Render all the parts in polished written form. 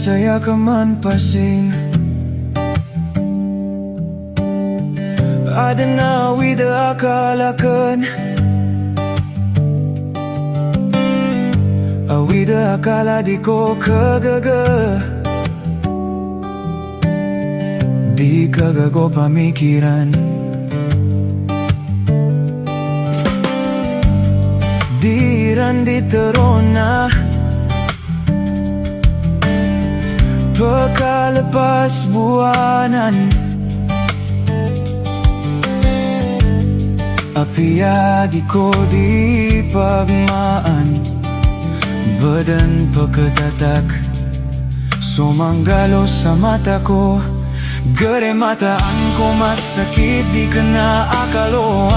Saya keman pasing ada na wida akalakan awida akala di ko kagaga di kagago pamikiran di randi terona pagkalapas buwanan apiyadi ko di pagmaan Badan pagkatatak sumanggalo sa mata ko. Gere mataan ko masakit, di ka na akalo.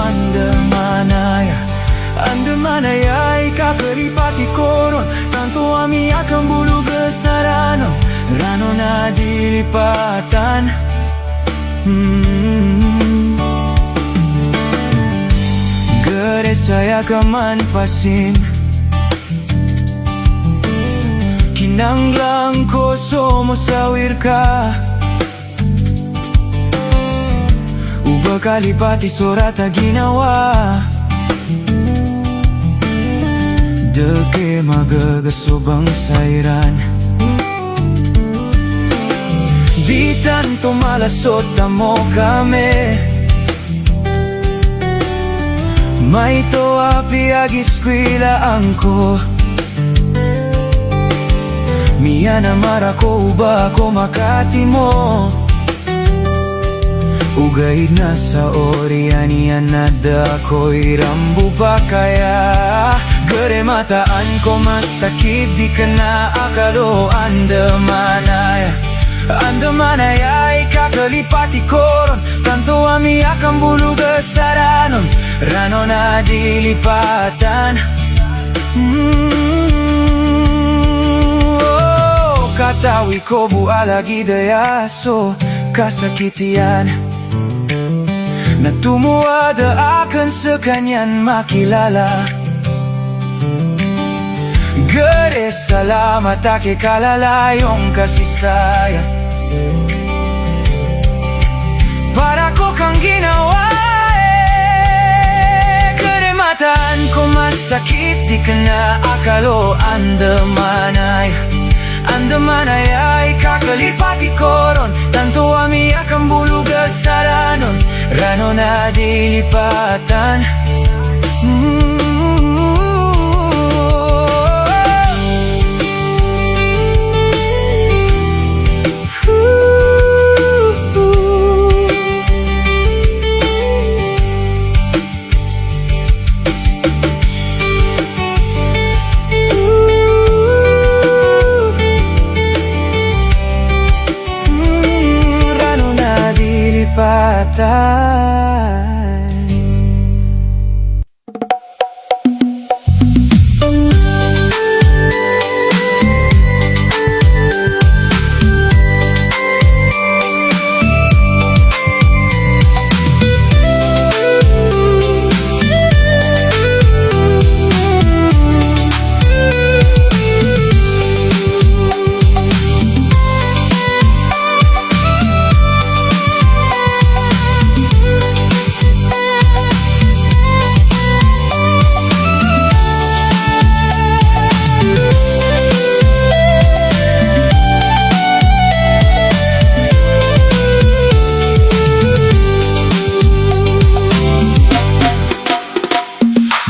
Andamanaya ikakalipati koron. Tanto ami akan bulu besarano, rano na dilipatan. Gere saya kaman pasin, kinanglang ko sumusawir ka. Uba kalipati sorata ginawa, deke magagasobang sairan. Di tanto malasot mo kami, may to api agiskwila angko. Miya na marako uba ko makati mo. Ugay na sa orianian na dako'y rambu pa kaya. Gere mataan ko masakit, di ka na akalo. Andamanaya ikakalipati koron. Tanto ami akan bulu besaranon, rano na dilipatan. Katawi ko bualagi dayaso kasakitian, na tumuada akan sekanyan makilala. Gere salamat ake kalalayong kasisaya, para ko kang ginawa. Gere mataan ko masakit, di ka na akalo. Andamanaya ikakalipati koron. Tanto ami akan bulu besaranon, rano na dilipatan.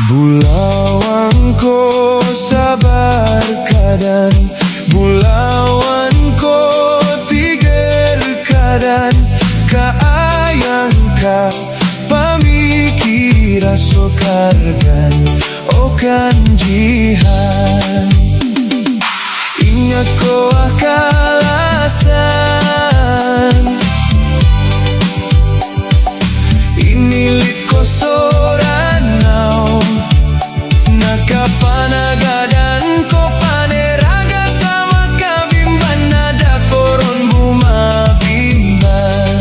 Bulawan ko sabar kadan, bulawan ko tigil kadan. Kaayang ka pamikira sokargan o kanjihan. Ingat ko akalasan, inilit ko soranaw. Nakapanagadan ko paneraga sama kabimban, nada koron bumabimban.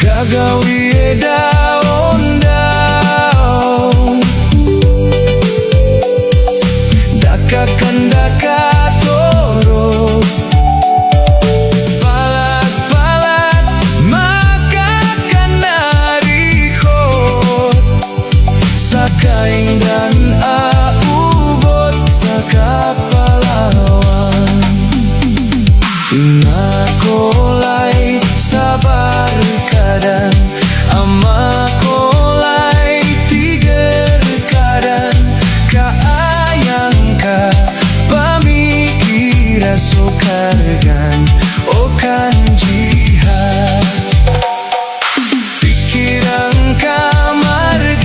Gagawi daon-daon, dakakan dakatoro. Kaing dan aubot sa kapalawan. Inakolay sabar kadan, amakolay tiger kadan. Kaayang ka pamikira sokargan o kanjihan. Pikiran kamargan,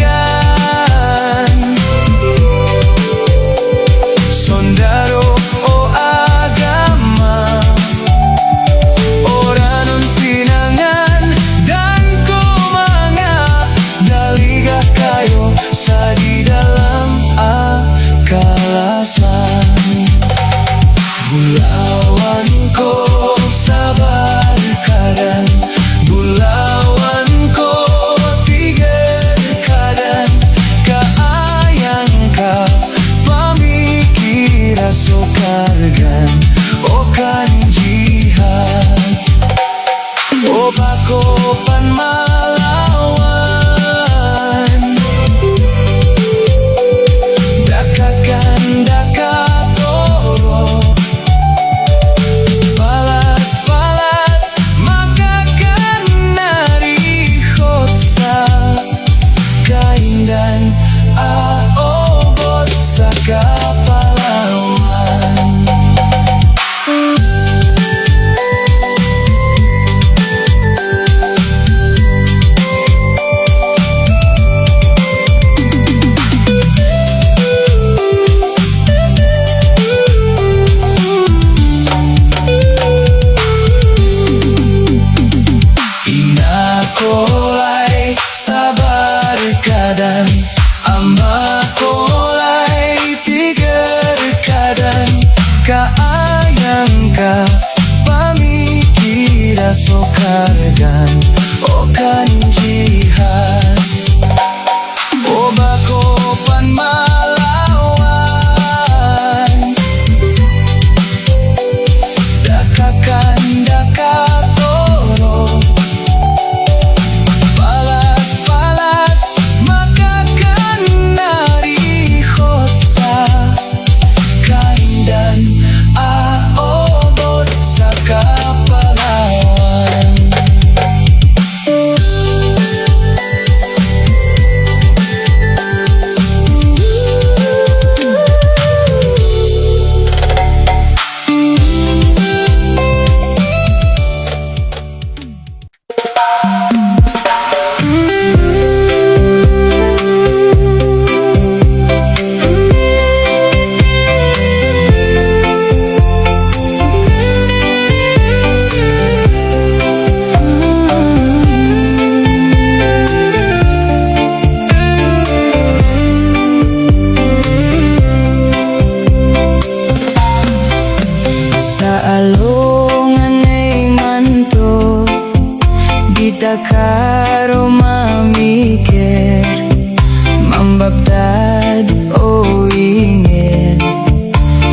baptad o ingin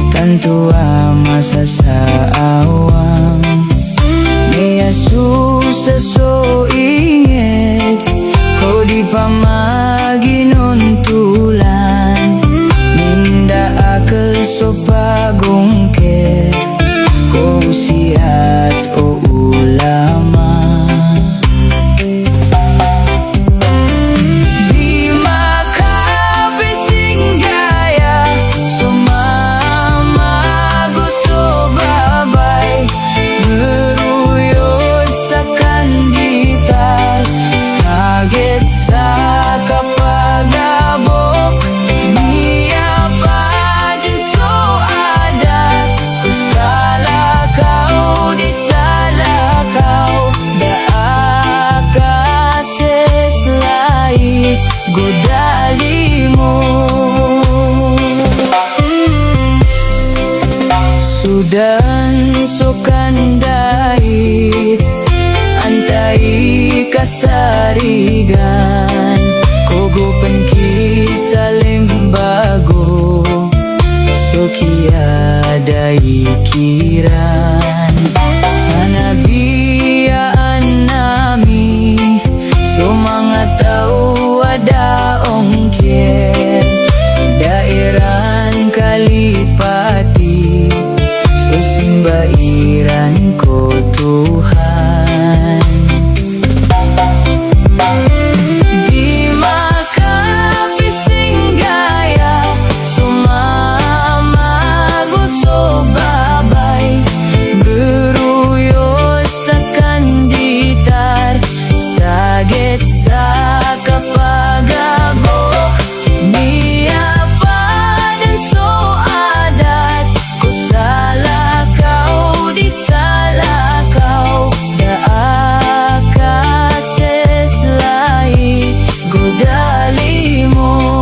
tanto masa sa awang ni Jesus so ingit ko di pa maginuntulan minda akal so pagungkit ko siat o ulama. Sudan so kandait antai kasarigan kogopan ki sa limbago so kiada ikiran panabiyaan nami so mga tao ada ongkir daeran kalipati so simbairan ko Tuhan. Di makapising gaya sumama gusto babay beruyot sa kanditar sagit sa kapagabo niya pa din so adat ko sala salakaw daaka seslai godali mo.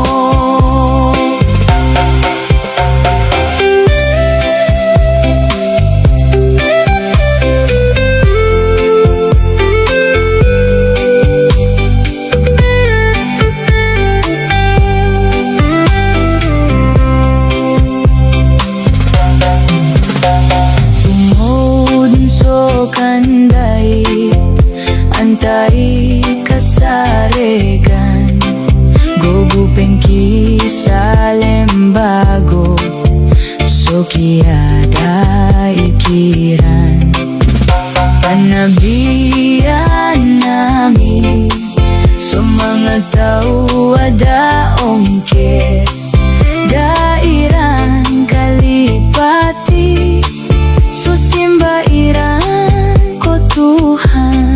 Antai kasaregan gugupin ki sa lembago so kiada ikiran panabiyan nami so mga tao ada ongkir dairan kalipati so simbairan ko Tuhan.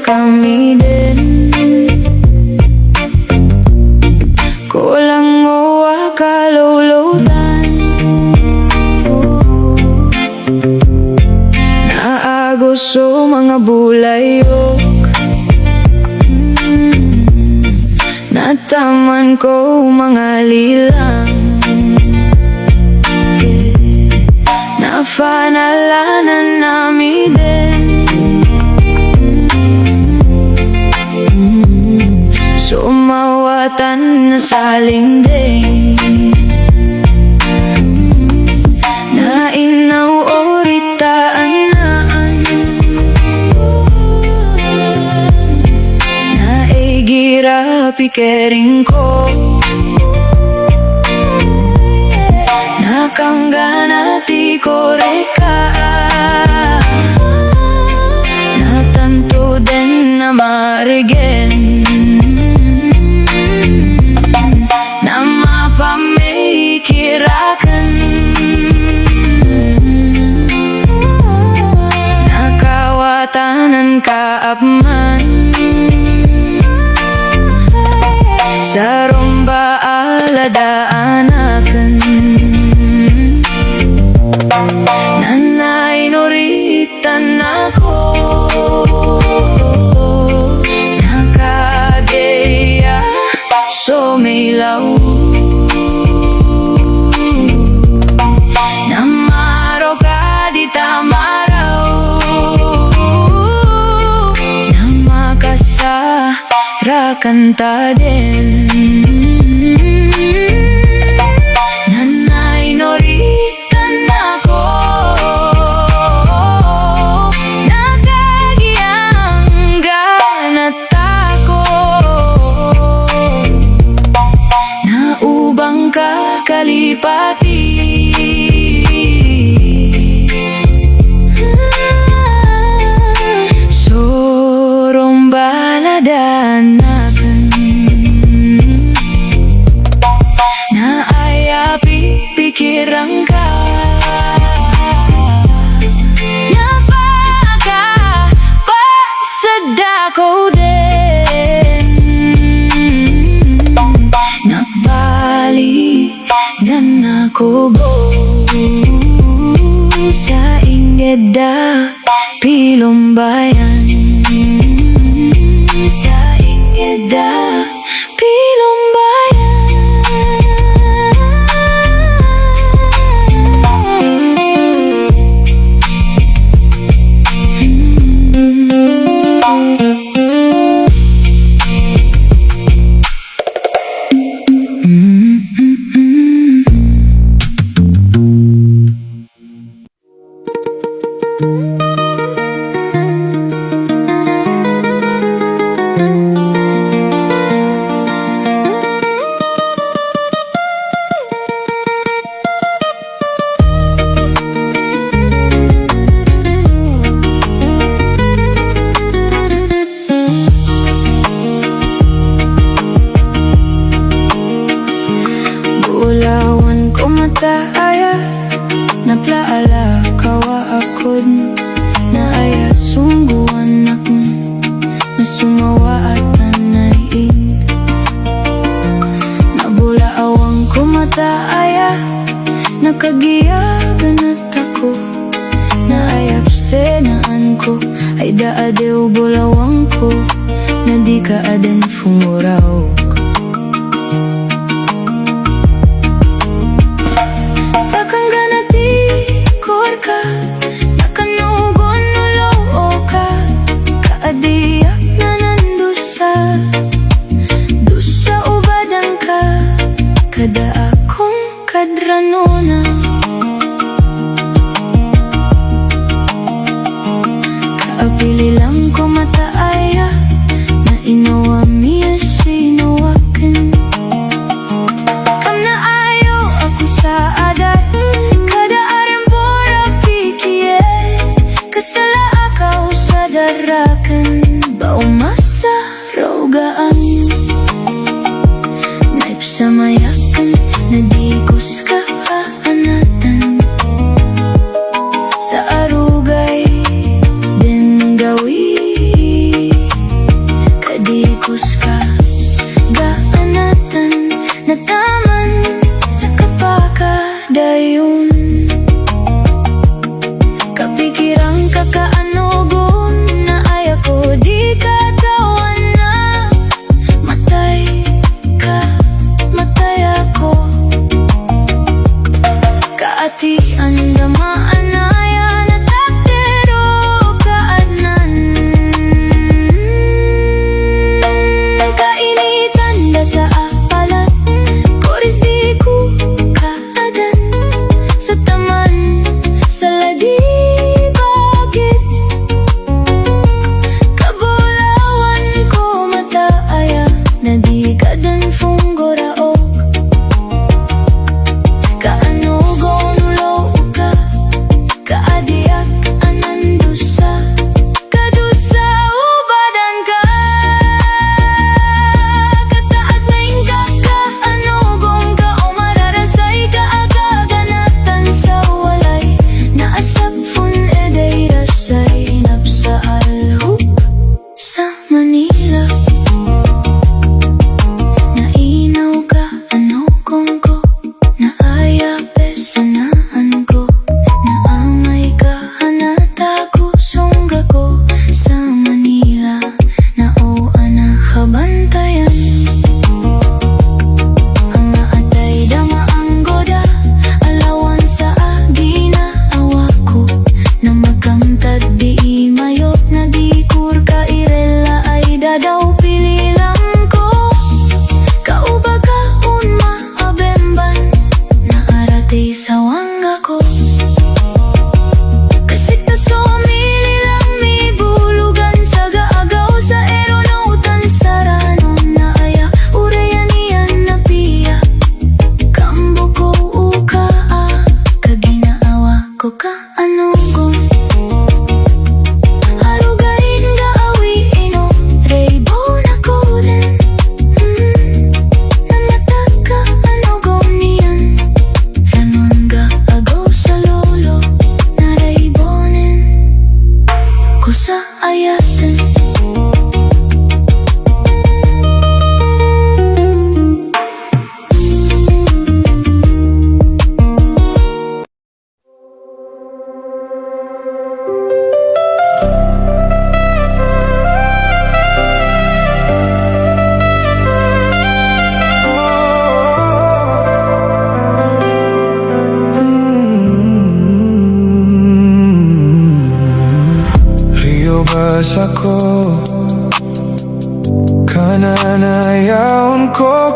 Kami din kulang o akalulutan naagos o mga bulayok nataman ko mga lilang nafanalanan namin din sumawatan na saling din na inaw oritaan na igira pikering ko nakangganati ko reka natanto din na marigen daanakan. Nanainoritan ako, nakagaya sumilaw, namaro ka di tamaraw, namakasara kanta din. Nanainoritan ako, nakagiyang ganat ako, naubang kakalipati. Sorong baladan natin, naayapi pikiran ka, napaka pasadako din, nabaligan ako sa ingeda pilumbayan, sa ingeda pilumbayan. Bulawan ko mataaya, naplaala kawa akod, naaya sungguan ako, nasumawa at nanayin. Nabulaawang ko mataaya, nakagiyagan at ako, naayap senaan ko, ay daadew bulawang ko, na di ka adan fumuraw. Sakang ganati korka, nakanugon ulo ka, kaadiyak na nandusa, dusa ubadang ka, kada akong kadranona. Kaapili lang ko mataaya, na inawa miya sinawakan. Kam na ayaw ako sa adar, kada arimbora pikiye, kasala akaw sa darakan, baumasa rogaan, naipsamayakan, nadikos ka kaanatan, sa arugay din gawi, kadikos ka gaanatan, nataman sa kapakadayon, kapikirang kakaanugon, na ay ako di katawan na, matay ka, matay ako,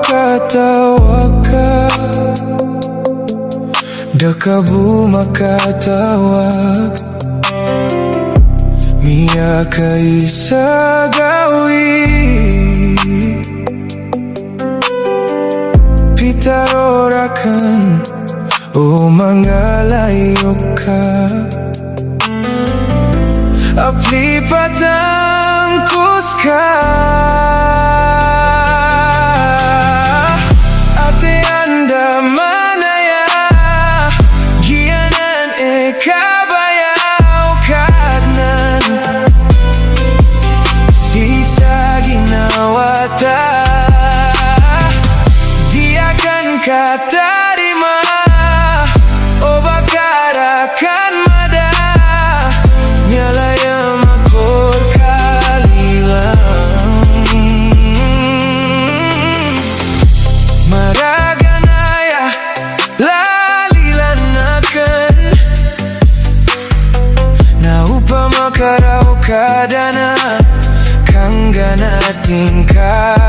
katawaka Dakabu makatawag Mia kay sa gawi Pitarorakan o mangalayo ka Aplipatang kuska Ate anda manaya Gianan e kabayaw kadnan Sisa ginawata Di akan katarima O bakarakan mada Nyalayam akor kalilang Maraganaya lalilanakan Naupa makarau kadana Kanggana tingkah